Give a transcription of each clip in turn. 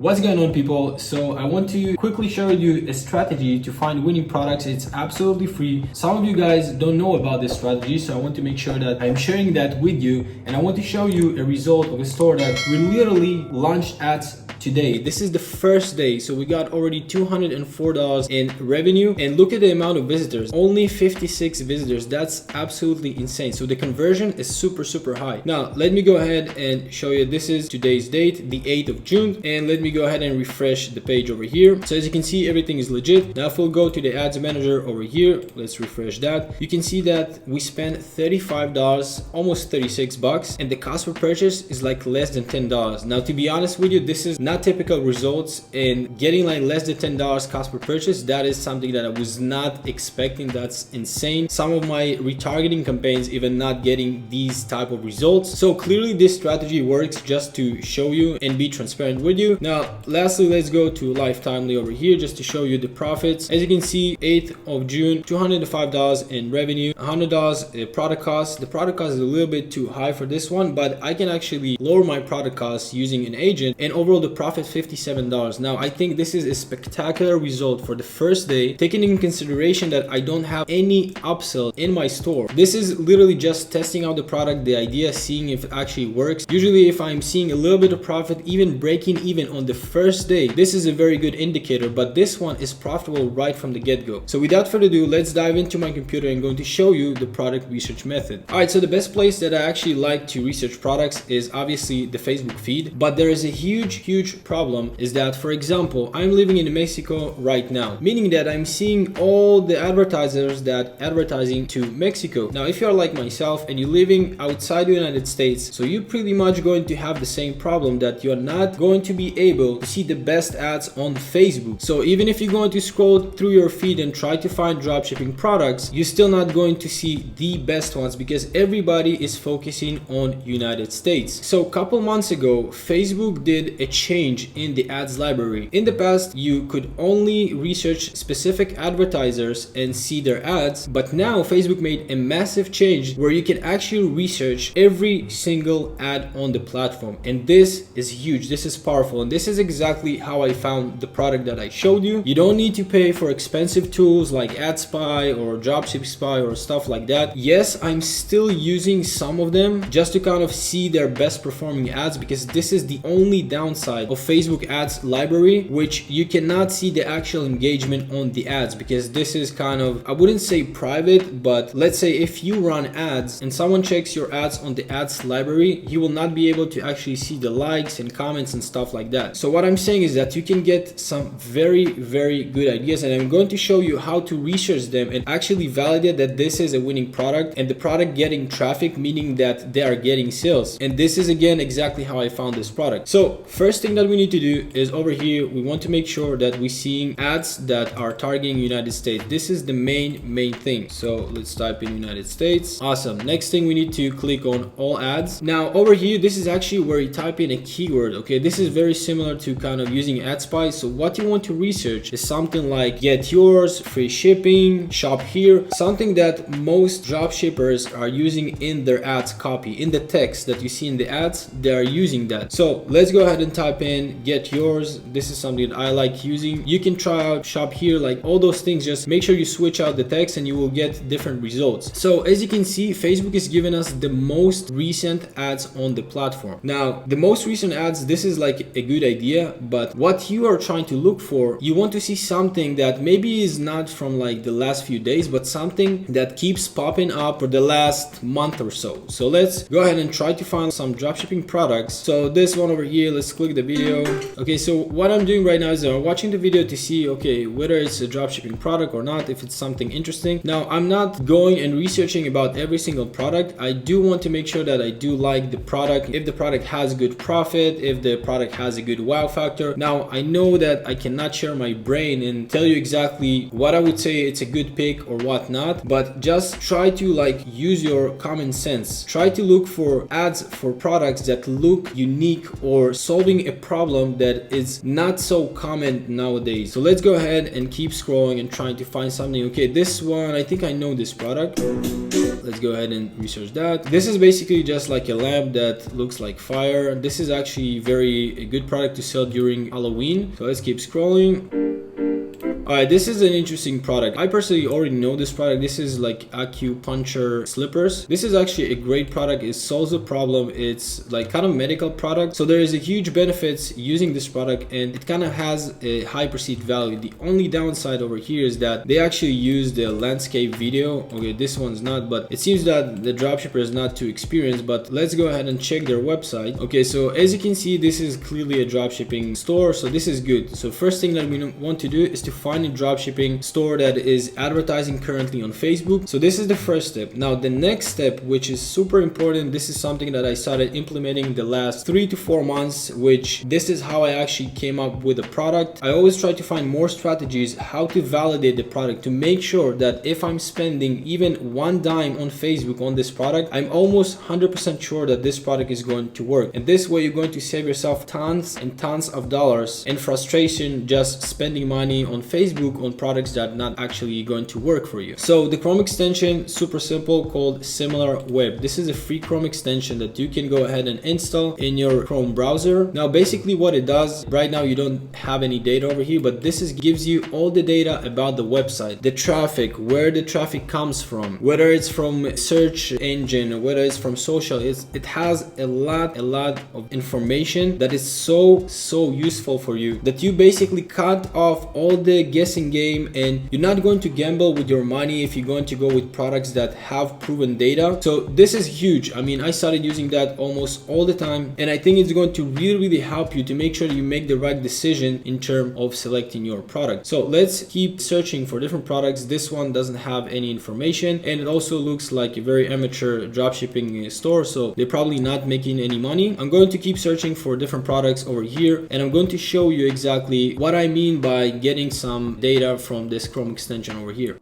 What's going on, people? So I want to quickly share with you a strategy to find winning products. It's absolutely free. Some of you guys don't know about this strategy, so I want to make sure that I'm sharing that with you, and I want to show you a result of a store that we literally launched ads today. This is the first day, so we got already $204 in revenue, and look at the amount of visitors, only 56 visitors. That's absolutely insane. So the conversion is super high. Now let me go ahead and show you. This is today's date, the 8th of June, and let me go ahead and refresh the page over here. So as you can see, everything is legit. Now if we'll go to the ads manager over here, let's refresh that. You can see that we spent $35, almost 36 bucks, and the cost per purchase is like less than $10. Now to be honest with you, this is not typical results, in getting like less than $10 cost per purchase. That is something that I was not expecting. That's insane. Some of my retargeting campaigns even not getting these type of results. So clearly this strategy works, just to show you and be transparent with you. Now lastly, let's go to Lifetimely over here just to show you the profits. As you can see, 8th of June, $205 in revenue, $100 product cost. The product cost is a little bit too high for this one, but I can actually lower my product cost using an agent, and overall the profit $57. Now I think this is a spectacular result for the first day, taking in consideration that I don't have any upsell in my store. This is literally just testing out the product, the idea, seeing if it actually works. Usually if I'm seeing a little bit of profit, even breaking even on the first day, this is a very good indicator, but this one is profitable right from the get-go. So without further ado, let's dive into my computer and I'm going to show you the product research method. Alright, so the best place that I actually like to research products is obviously the Facebook feed, but there is a huge problem, is that, for example, I'm living in Mexico right now, meaning that I'm seeing all the advertisers that advertising to Mexico. Now if you're like myself and you're living outside the United States, so you're pretty much going to have the same problem, that you're not going to be able to see the best ads on Facebook. So even if you're going to scroll through your feed and try to find dropshipping products, you're still not going to see the best ones, because everybody is focusing on United States. So a couple months ago, Facebook did a change in the ads library. In the past, you could only research specific advertisers and see their ads, but now Facebook made a massive change where you can actually research every single ad on the platform, and this is huge. This is powerful, and this is exactly how I found the product that I showed you. You don't need to pay for expensive tools like AdSpy or Dropship Spy or stuff like that. Yes, I'm still using some of them just to kind of see their best performing ads, because this is the only downside of Facebook ads library, which you cannot see the actual engagement on the ads, because this is kind of, I wouldn't say private, but let's say if you run ads and someone checks your ads on the ads library, you will not be able to actually see the likes and comments and stuff like that. So what I'm saying is that you can get some very good ideas, and I'm going to show you how to research them and actually validate that this is a winning product and the product getting traffic, meaning that they are getting sales. And this is again exactly how I found this product. So first thing that we need to do is over here, we want to make sure that we're seeing ads that are targeting United States. This is the main thing. So let's type in United States. Awesome. Next thing, we need to click on all ads. Now over here, this is actually where you type in a keyword. Okay, this is very similar to kind of using AdSpy. So what you want to research is something like get yours, free shipping, shop here, something that most drop shippers are using in their ads copy, in the text that you see in the ads, they are using that. So let's go ahead and type in get yours. This is something that I like using. You can try out shop here, like all those things. Just make sure you switch out the text and you will get different results. So as you can see, Facebook is giving us the most recent ads on the platform. Now the most recent ads, this is like a good idea, but what you are trying to look for, you want to see something that maybe is not from like the last few days, but something that keeps popping up for the last month or so. So let's go ahead and try to find some dropshipping products. So this one over here, let's click the video. Okay, so what I'm doing right now is I'm watching the video to see, okay, whether it's a dropshipping product or not, if it's something interesting. Now I'm not going and researching about every single product. I do want to make sure that I do like the product, if the product has good profit, if the product has a good wow factor. Now I know that I cannot share my brain and tell you exactly what I would say it's a good pick or what not, but just try to like use your common sense. Try to look for ads for products that look unique or solving a problem that is not so common nowadays. So let's go ahead and keep scrolling and trying to find something. Okay, this one, I think I know this product. Let's go ahead and research that. This is basically just like a lamp that looks like fire. This is actually a good product to sell during Halloween. So let's keep scrolling. Alright, this is an interesting product. I personally already know this product. This is like acupuncture slippers. This is actually a great product. It solves a problem. It's like kind of medical product. So there is a huge benefits using this product, and it kind of has a high perceived value. The only downside over here is that they actually use the landscape video. Okay, this one's not, but it seems that the dropshipper is not too experienced, but let's go ahead and check their website. Okay, so as you can see, this is clearly a dropshipping store. So this is good. So first thing that we want to do is to find a dropshipping store that is advertising currently on Facebook. So this is the first step. Now the next step, which is super important, this is something that I started implementing the last 3 to 4 months, which this is how I actually came up with a product. I always try to find more strategies how to validate the product, to make sure that if I'm spending even one dime on Facebook on this product, I'm almost 100% sure that this product is going to work. And this way you're going to save yourself tons and tons of dollars and frustration just spending money on Facebook on products that not actually going to work for you. So the Chrome extension, super simple, called SimilarWeb. This is a free Chrome extension that you can go ahead and install in your Chrome browser. Now basically what it does, right now you don't have any data over here, but this gives you all the data about the website, the traffic, where the traffic comes from, whether it's from search engine, whether it's from social. It has a lot of information that is so useful for you, that you basically cut off all the guessing game, and you're not going to gamble with your money if you're going to go with products that have proven data. So this is huge. I mean, I started using that almost all the time, and I think it's going to really help you to make sure you make the right decision in terms of selecting your product. So let's keep searching for different products. This one doesn't have any information, and it also looks like a very amateur dropshipping store, so they're probably not making any money. I'm going to keep searching for different products over here, and I'm going to show you exactly what I mean by getting some data from this Chrome extension over here.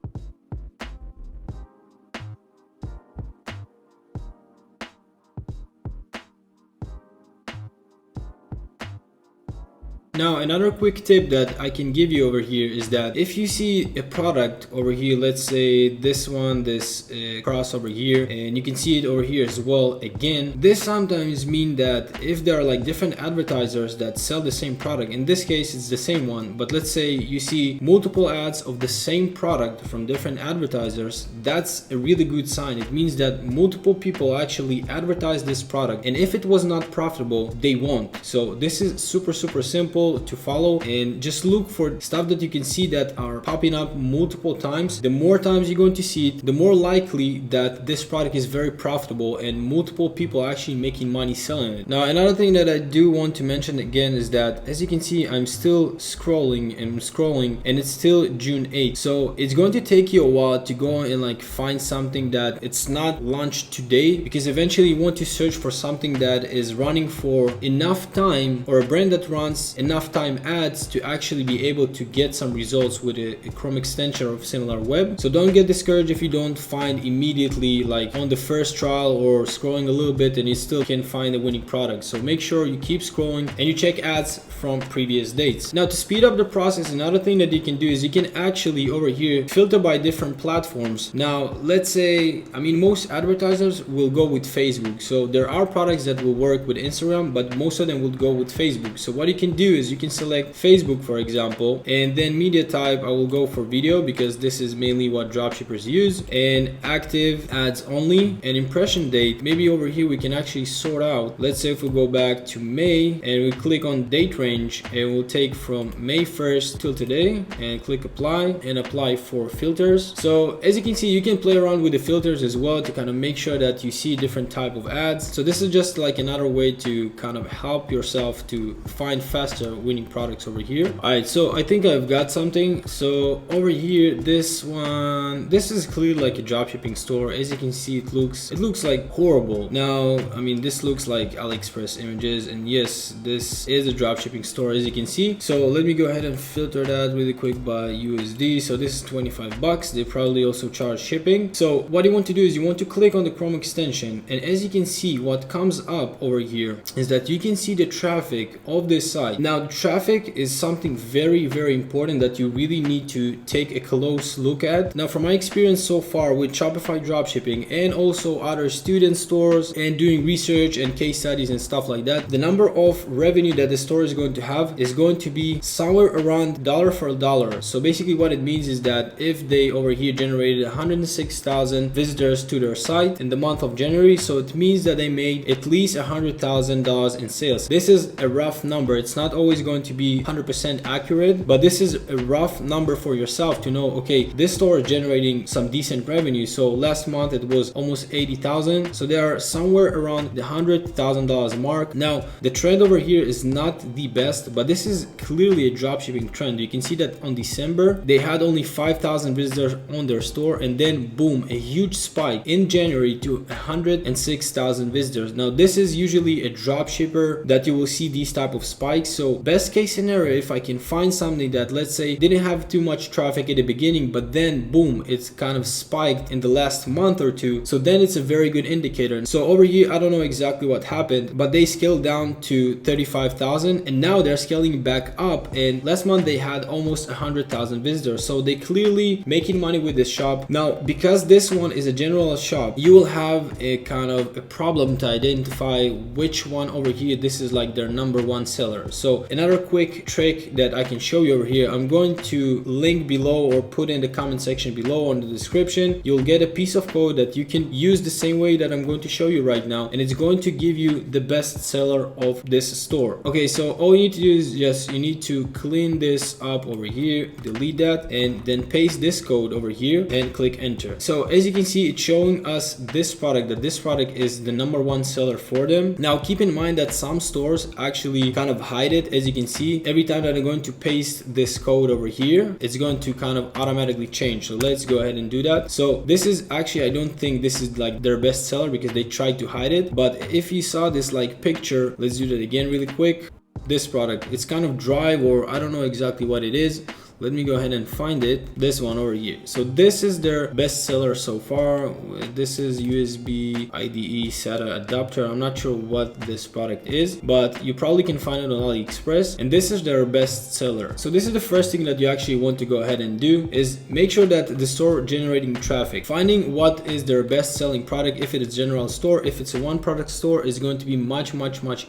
Now, another quick tip that I can give you over here is that if you see a product over here, let's say this one, this cross over here, and you can see it over here as well again, this sometimes mean that if there are like different advertisers that sell the same product, in this case it's the same one, but let's say you see multiple ads of the same product from different advertisers, that's a really good sign. It means that multiple people actually advertise this product, and if it was not profitable, they won't. So this is super simple to follow, and just look for stuff that you can see that are popping up multiple times. The more times you're going to see it, the more likely that this product is very profitable and multiple people are actually making money selling it. Now, another thing that I do want to mention again is that, as you can see, I'm still scrolling and it's still June 8th. So it's going to take you a while to go and like find something that it's not launched today, because eventually you want to search for something that is running for enough time, or a brand that runs enough time ads to actually be able to get some results with a Chrome extension of SimilarWeb. So don't get discouraged if you don't find immediately, like on the first trial, or scrolling a little bit and you still can't find a winning product. So make sure you keep scrolling and you check ads from previous dates. Now, to speed up the process, another thing that you can do is you can actually over here filter by different platforms. Now, let's say, I mean, most advertisers will go with Facebook. So there are products that will work with Instagram, but most of them will go with Facebook. So what you can do is you can select Facebook, for example, and then media type, I will go for video because this is mainly what dropshippers use, and active ads only, and impression date. Maybe over here we can actually sort out. Let's say if we go back to May and we click on date range, and we'll take from May 1st till today and click apply, and apply for filters. So as you can see, you can play around with the filters as well to kind of make sure that you see different type of ads. So this is just like another way to kind of help yourself to find faster winning products over here. All right, so I think I've got something. So over here, this one, this is clearly like a dropshipping store. As you can see, it looks like horrible. Now, I mean, this looks like AliExpress images, and yes, this is a dropshipping store, as you can see. So let me go ahead and filter that really quick by USD. So this is 25 bucks. They probably also charge shipping. So what you want to do is you want to click on the Chrome extension, and as you can see, what comes up over here is that you can see the traffic of this site. Now Now, traffic is something very, very important that you really need to take a close look at. Now, from my experience so far with Shopify dropshipping and also other student stores and doing research and case studies and stuff like that, the number of revenue that the store is going to have is going to be somewhere around dollar for dollar. So basically what it means is that if they over here generated 106,000 visitors to their site in the month of January, so it means that they made at least $100,000 in sales. This is a rough number. It's not always going to be 100% accurate, but this is a rough number for yourself to know, okay, this store is generating some decent revenue. So last month it was almost 80,000. So they are somewhere around the $100,000 mark. Now, the trend over here is not the best, but this is clearly a dropshipping trend. You can see that on December, they had only 5,000 visitors on their store, and then boom, a huge spike in January to 106,000 visitors. Now, this is usually a dropshipper that you will see these type of spikes. So best case scenario, if I can find something that, let's say, didn't have too much traffic at the beginning, but then boom, it's kind of spiked in the last month or two, so then it's a very good indicator. So over here, I don't know exactly what happened, but they scaled down to 35,000 and now they're scaling back up, and last month they had almost 100,000 visitors. So they clearly making money with this shop. Now, because this one is a general shop, you will have a kind of a problem to identify which one over here this is like their number one seller. So another quick trick that I can show you over here, I'm going to link below or put in the comment section below on the description. You'll get a piece of code that you can use the same way that I'm going to show you right now, and it's going to give you the best seller of this store. Okay, so all you need to do is just you need to clean this up over here, delete that, and then paste this code over here and click enter. So as you can see, it's showing us this product, that this product is the number one seller for them. Now keep in mind that some stores actually kind of hide it. As you can see, every time that I'm going to paste this code over here, it's going to kind of automatically change. So let's go ahead and do that. So this is actually, I don't think this is like their best seller because they tried to hide it. But if you saw this like picture, let's do that again really quick. This product, it's kind of dry, or I don't know exactly what it is. Let me go ahead and find it. This one over here. So this is their best seller so far. This is USB IDE SATA adapter. I'm not sure what this product is, but you probably can find it on AliExpress. And this is their best seller. So this is the first thing that you actually want to go ahead and do, is make sure that the store generating traffic, finding what is their best selling product. If it is general store, if it's a one product store, is going to be much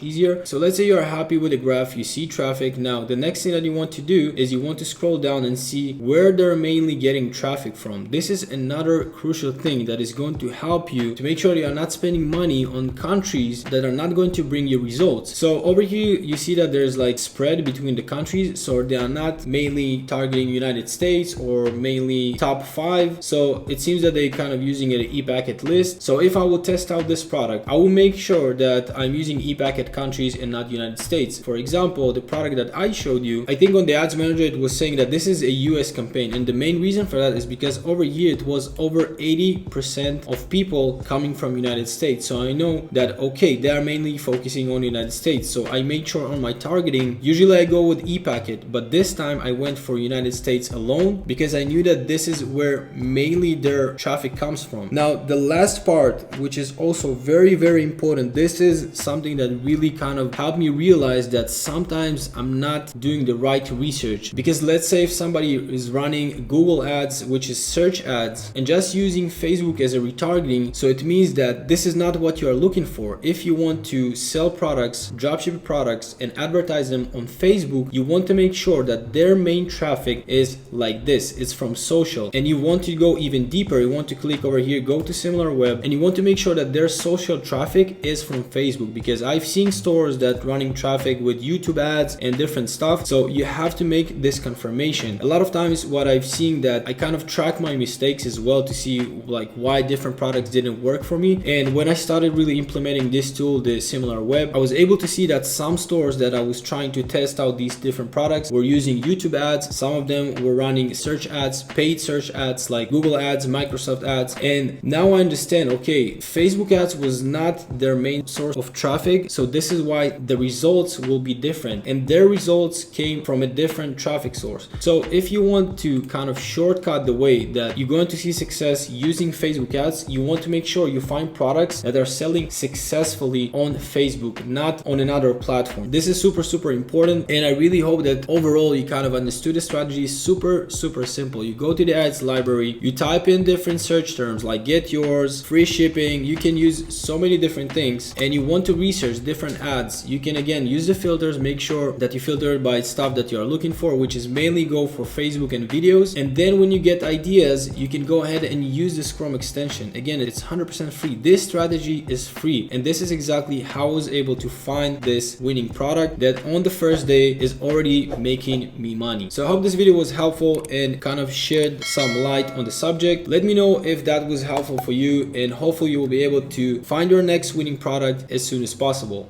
easier. So let's say you're happy with the graph, you see traffic. Now the next thing that you want to do is you want to scroll down and see where they're mainly getting traffic from. This is another crucial thing that is going to help you to make sure you are not spending money on countries that are not going to bring you results. So over here you see that there's like spread between the countries, so they are not mainly targeting United States or mainly top 5. So it seems that they kind of using an e-packet list. So if I will test out this product, I will make sure that I'm using e-packet countries and not United States. For example, the product that I showed you, I think on the ads manager it was saying that this is a US campaign, and the main reason for that is because over here it was over 80% of people coming from United States. So I know that okay, they are mainly focusing on United States, so I made sure on my targeting, usually I go with e-packet, but this time I went for United States alone because I knew that this is where mainly their traffic comes from. Now the last part, which is also very important, this is something that really kind of helped me realize that sometimes I'm not doing the right research. Because let's say if somebody is running Google ads, which is search ads, and just using Facebook as a retargeting, so it means that this is not what you are looking for. If you want to sell products, dropship products, and advertise them on Facebook, you want to make sure that their main traffic is like this. It's from social, and you want to go even deeper. You want to click over here, go to similar web, and you want to make sure that their social traffic is from Facebook, because I've seen stores that running traffic with YouTube ads and different stuff. So you have to make this confirmation. A lot of times what I've seen that I kind of track my mistakes as well to see like why different products didn't work for me. And when I started really implementing this tool, the similar web, I was able to see that some stores that I was trying to test out these different products were using YouTube ads. Some of them were running search ads, paid search ads like Google ads, Microsoft ads. And now I understand, okay, Facebook ads was not their main source of traffic. So this is why the results will be different, and their results came from a different traffic source. So if you want to kind of shortcut the way that you're going to see success using Facebook ads, you want to make sure you find products that are selling successfully on Facebook, not on another platform. This is super important, and I really hope that overall you kind of understood the strategy. Super simple. You go to the ads library, you type in different search terms like get yours, free shipping. You can use so many different things, and you want to research different ads. You can again use the filters, make sure that you filter it by stuff that you are looking for, which is mainly go for Facebook and videos. And then when you get ideas, you can go ahead and use this Chrome extension. Again, it's 100% free. This strategy is free, and this is exactly how I was able to find this winning product that on the first day is already making me money. So I hope this video was helpful and kind of shed some light on the subject. Let me know if that was helpful for you, and hopefully you will be able to find your next winning product as soon as possible.